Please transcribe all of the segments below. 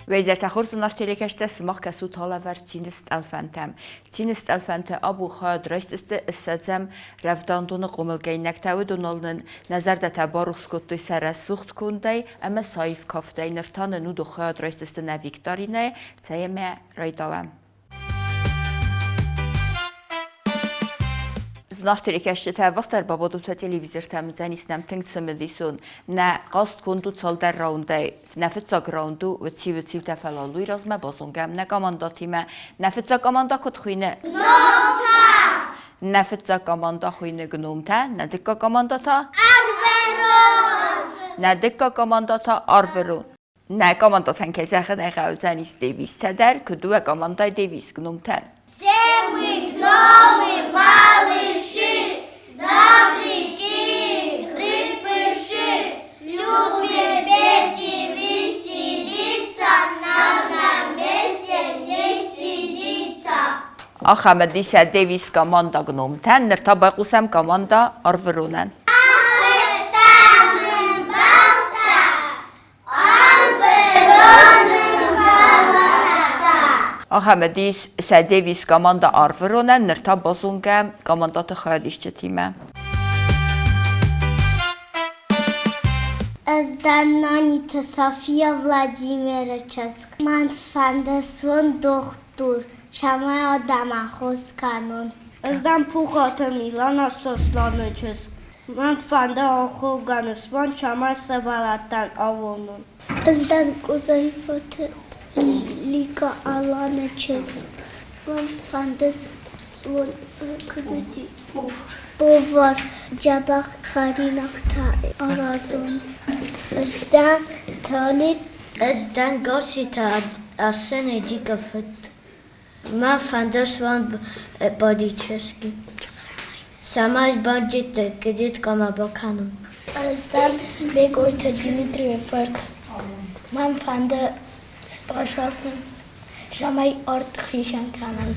ویزارت خورز ناشتری کشته سماق کسو تالا ور تینست الفنتم. تینست الفنت ابو خاد رئیس استزم رفتاندون قومل گینک تاود دونالن نظر دت باروخ سکوتوی سر سوخت کندی اما سایف کافته نرتان نودو خاد رئیس است نویکتارینه تیم رایداوم. Znaszteri keşte vastar babodu ta televizor tam zanisnam tengtsemedison na qast kundu çaldar raunda nafetsa raundu ve tsiv ta falalu razma bazongam na komandatime nafetsa komanda kutxine gnomta nafetsa komanda xine gnomta na dikka komandata arveron na dikka komandata arveron na komandatan kesaxın əğavzanis devis tədər kudu komanda devis gnomtar Все мы гномы малыши, добряки, крепыши, любим петь и веселиться, нам на месте не сидится. Axamedisa devis komanda gnomtar nirtaba qusam komanda arveronan Axamedis sədevis komanda arveronan nirtab bazungam komandatı xadişçetime. Zdananita Sofia Vladimirovich, man fandasvon doktor, Şamay Adamahos kanon. Zdan Puqata Milana Soslanichus, man fanda Axoganistan Şamay Savalatdan avonun. Zdan Kuzayfat Lika Alanaches, man fandasvon kududi. Bovar Jabak Kharinakta Arazon. Zdan Talit Zdan Goshita Arsene Dikafet. Man fandasvon Bodicheski. Samay Bandit Kedit Kamabakanum. Zdan Begoita Dmitri Fert. Man fanda Başardım. Şamay artık yaşan kanal.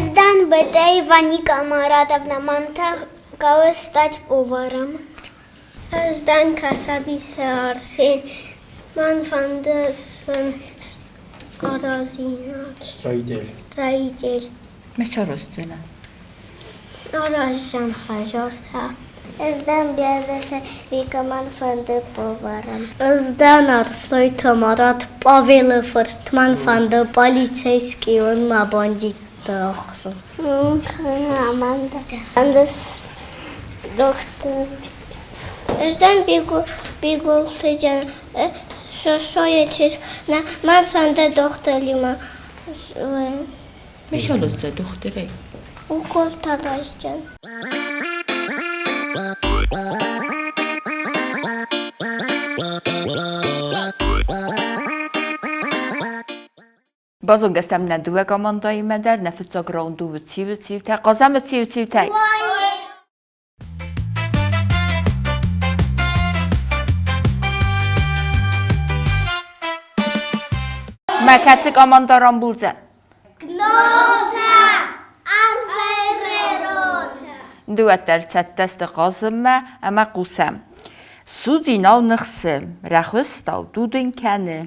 Zdan Betey Vanika Maradovna Manta Kava stać поваром. Zdan Kasabis Arsen Man fandasvon Строитель. Mesaroscena. Арашан хажорта. Здан Бязарта Викаман фанды поваром. Zdan Arsoy Tamarat Pavelov man fanda полицейский он на бандит тахсон. Аманда. Андас доктор. Здан бегул сыджан. Şoşoyeçiz. Man sanda doktorlima. Meşalosca doktorey. Ukol talaşcan. Bazon gestemlen due komandayı meder nefetsa groundu ve tsiv ta qazam tsiv ta. Məkəsi komandaran bulcan. Gnota arvereron. Duətlər çətdəstə qazımmə əmə qusam. Sudinav nıxsım, rəxvistav dudun kəni.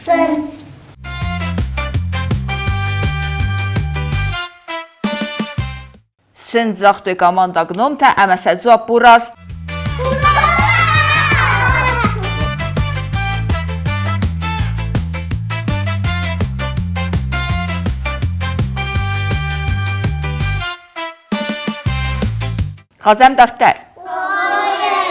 Sens. Sın zaxtı komanda gnomta əmə sədzua burast. Qazam dörtlər.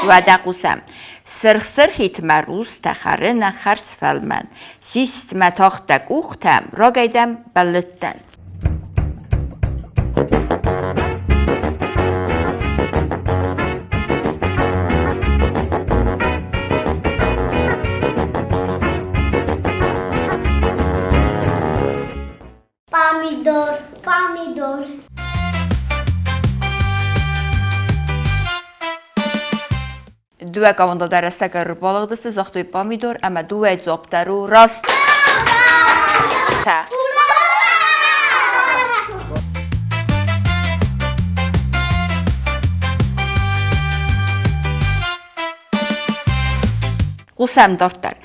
Vədə qusam. Sırxsır hitmə rus təxərinə xərz fəlmən. Sistmə taxtək uxtəm, raqəydəm bəllitdən. Помидор. Pomidor. Due komanda dəstəkər balıqdısı zaxtoy pomidor, əmə due zoptaru rast. Qusəm dörtlər.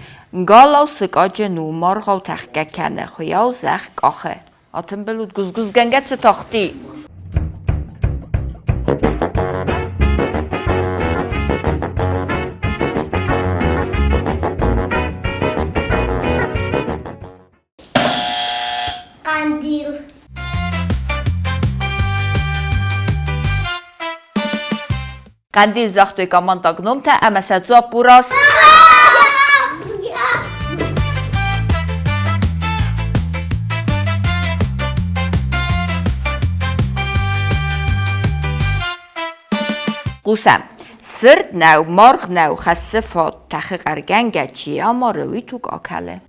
Qalav sıqacı nu marğav təxqəkənə xuyav zəx qaxı. Atın bəlud quzquz gəngətsə taxti. Qandil. Qandil zaxtoy komanda qnomtə, əmə səcab buras. Qusəm. Sırt nəv, marq nəv, xəssi fat, təxi qərgən gəçi, amma rəvi tuq akələ.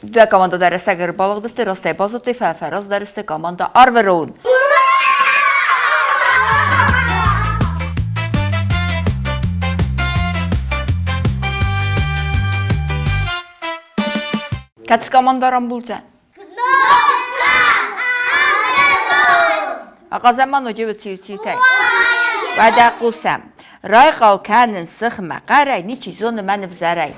Due komanda dəstəkər balıqdısı rastay bazotoy fəfəraz dəstə komanda arverun. Kaç komandaram bulcan? Ağa zaman o cevə çiğ-çiğ-tək. Vədə qusəm. Ray qalkənin sıxmə qərək, niçi zonu mənə vzərək.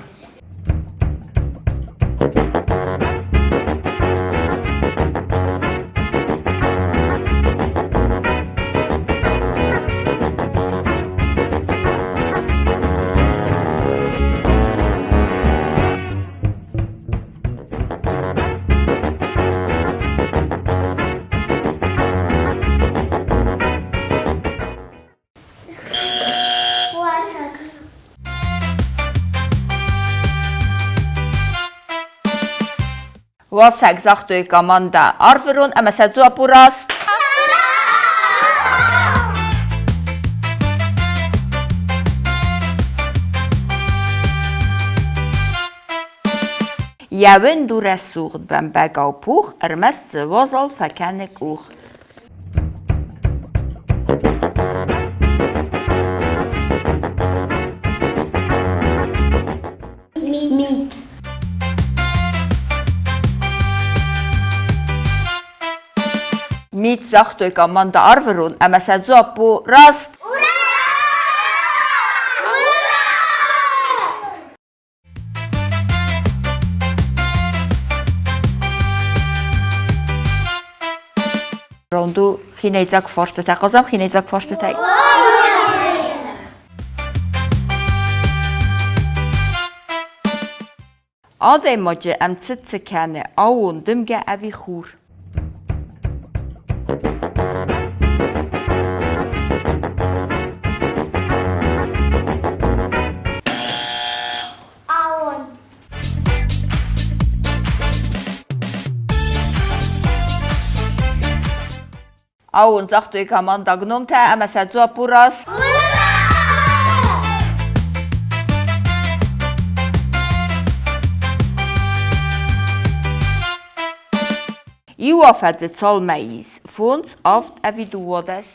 Vasaq zaxtoy komanda arverun, əmə səcab burast. Yəvin durə suğd bəmbəqav pux, ərməz sıvazal fəkənik uğ. Meat. Mit zaxtoy komanda arverun, əmə səcab burast. Rondu xineycaq forsətək. Qazam xineycaq forsətək. Aday macı əmçit çəkəni, avun dımgə əvi xur. Avon. Avun zaxtoy komanda qnomtə, əmə səcab burast. İvafəcə çalmayız. Func aft əvi duvadəs.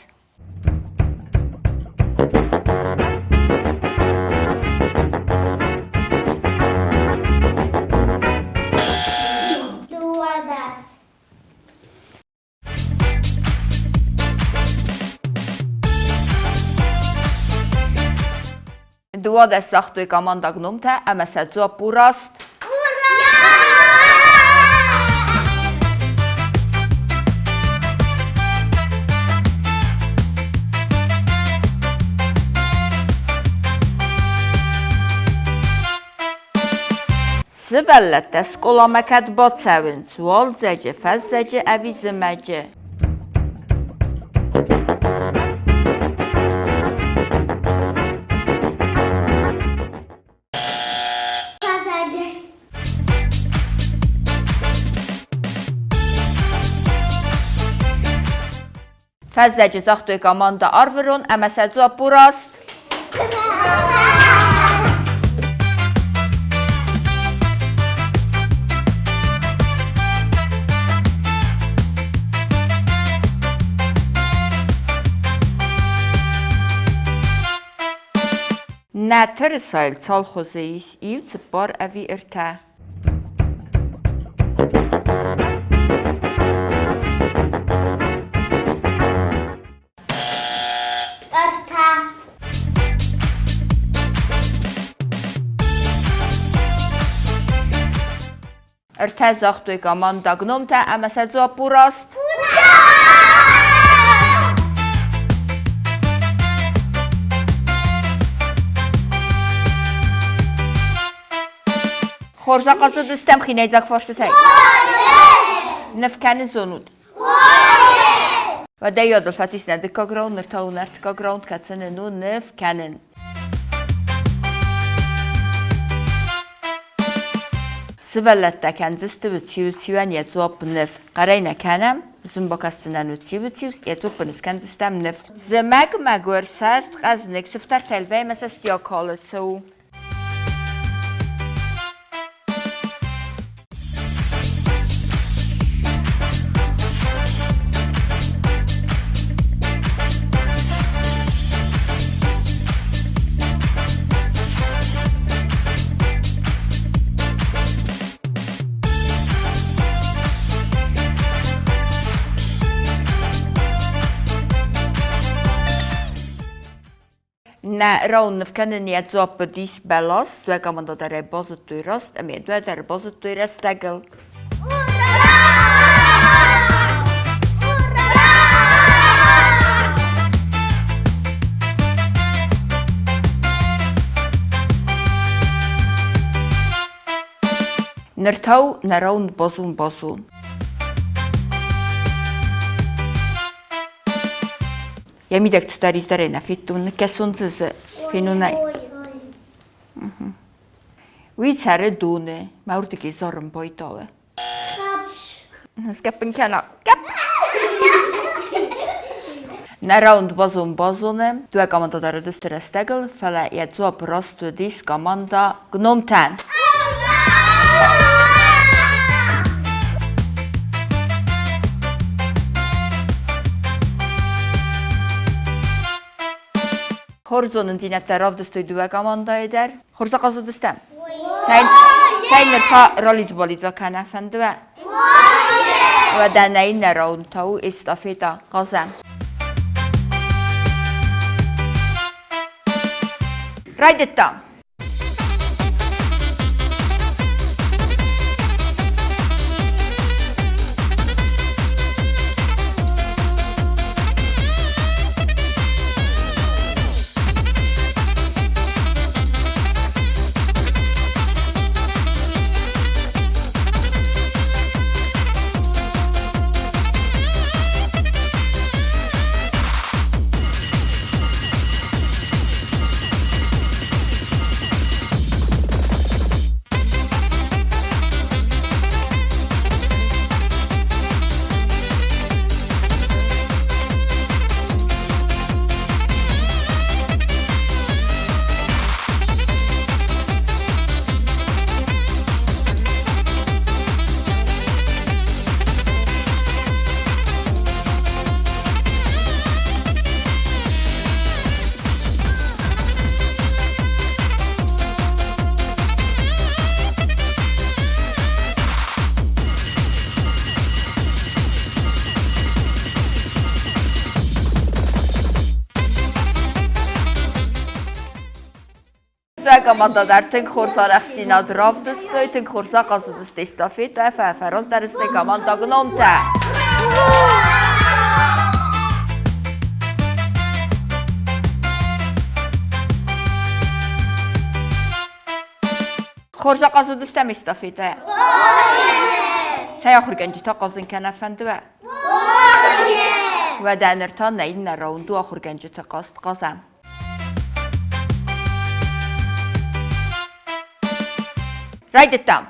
Duadas. Duvadəs zaxtoy komanda qnomtə, əmə səcab burast. Sivəllətdə skolaməkət bat səvinc, valcəcə, fəzzəcə, əviziməcə. Pazarcı. Fəzzəcə zaxtı komanda arvırın, əməsəcə burast. Nətər sayıl çalxozeyis, iyi çıpar əvi irtə. Örtə. Irtə zaxtı komanda gnomtə, əməsəcə burast. خورزا قصد استم خینه فرشته تایی نفکنی زنود و ده یاد الفتیس ندکا گراوند نرتاو نرتکا گراوند کتن نو نفکنن سبلت دکن زسته به تیوسیوان یزواب نف قرای نکنم زن با کستنن و تیوسیوس یزواب بنسکن زستم نف زمگ مگور سرد از نکسفتر تلوه مثل استیا کالت سو نه راون نفکنن یزواب بدیس بلاس دوه کامنده داره بازد توی راست امی دوه داره بازد توی راست دگل نرتاو نراون بازون یمی دکت تریز داره نفیتون کسون زز فینونه وی سر دونه مورد که زارم بایداوه سکپن کنه کپ نراوند بازونه دوه کامنده داره دست رستگل فلا یزواب راست و دیس کامنده گنومتن خورزونن دینت طرف دستوی دوه کامانده در خورزا قصد دستم سین نرتا رالیز بالیزا کنه فندوه و دنهی نراون تاو استافیتا قازم رایدتا Komanda در تنگ خورزا رخصینا دراف دستوی تنگ خورزا قصد دست استافیت و فراز در است کاماندا گنومته خورزا قصد دستم استافیت سیا خورگنجی تا قصدن کنه فندوه و در نرتان نیل نراوندو آخورگنجی تا قصد قصم Write it down.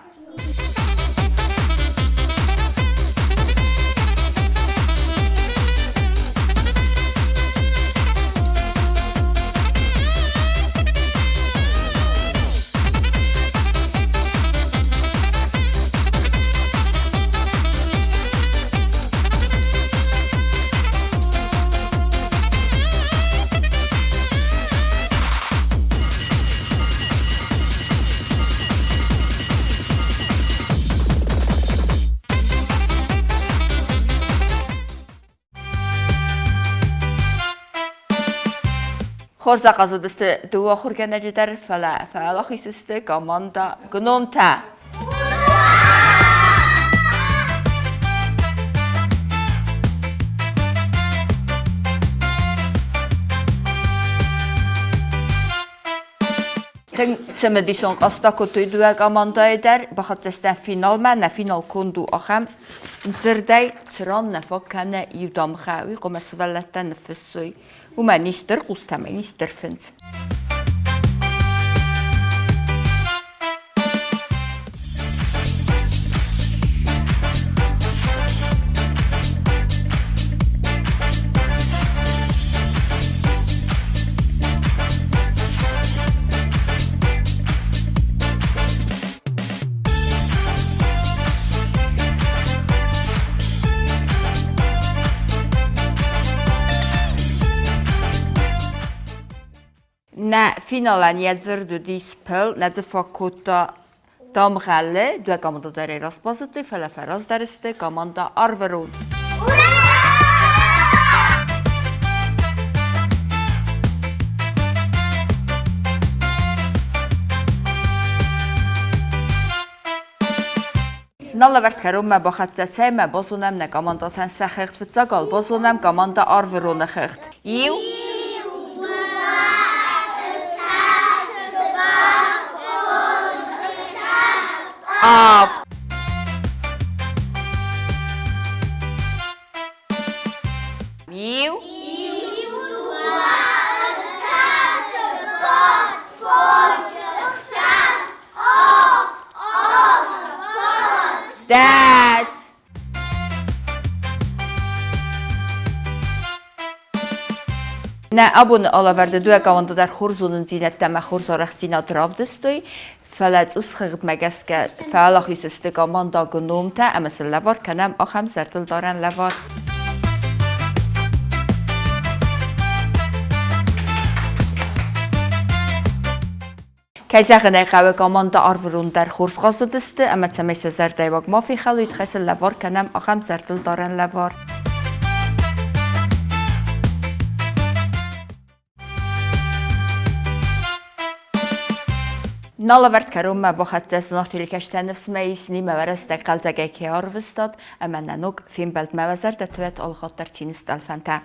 Xorza qazıdısı dua xurganəcədər fəalaq isəstə komanda qnomta. Tən semedison qasta kutu dua komanda edər. Baxat dəstən final mənə final kondu axam. Zirday tran nafakana yudam xawi qomasvallatan nefsui. وما نيستر قستما نيستر فنت Na finalan yazırdı dispel, na fakulta damğalı, dua komanda dərə rast bazıdı, fələfəraz dəristə, komanda arverun. Nalla vərt kərumə baxat zətəymə, bozunəm nə komanda tənsə xəxt fıtsaqal, bozunəm komanda arverun xəxt. Yiu? Af. Yiu. Das. Ne abone olaverdi dua komanda der xurzunun zinətləmə xurzaraq zinat ravdıstoy. فلات أسخرت مجسك فعلا خيس استقامان دا جنوم تا أمس اللفار كنام أخم سرتل دارن لفار كيسا خناي قوي كمان دا أرفرون در خورس غاصة دست أما تسميس زرداي وق ما في خلو يتخيس اللفار كنام أخم سرتل دارن لفار Nalla vərt kərumə baxatcəs naxtilikəştən nefsməyisini məvərəstə qalcəgə ki arvistad, əmənnə nok film bəlt məvəzər də tüvət alxatlar çinist alfəntə.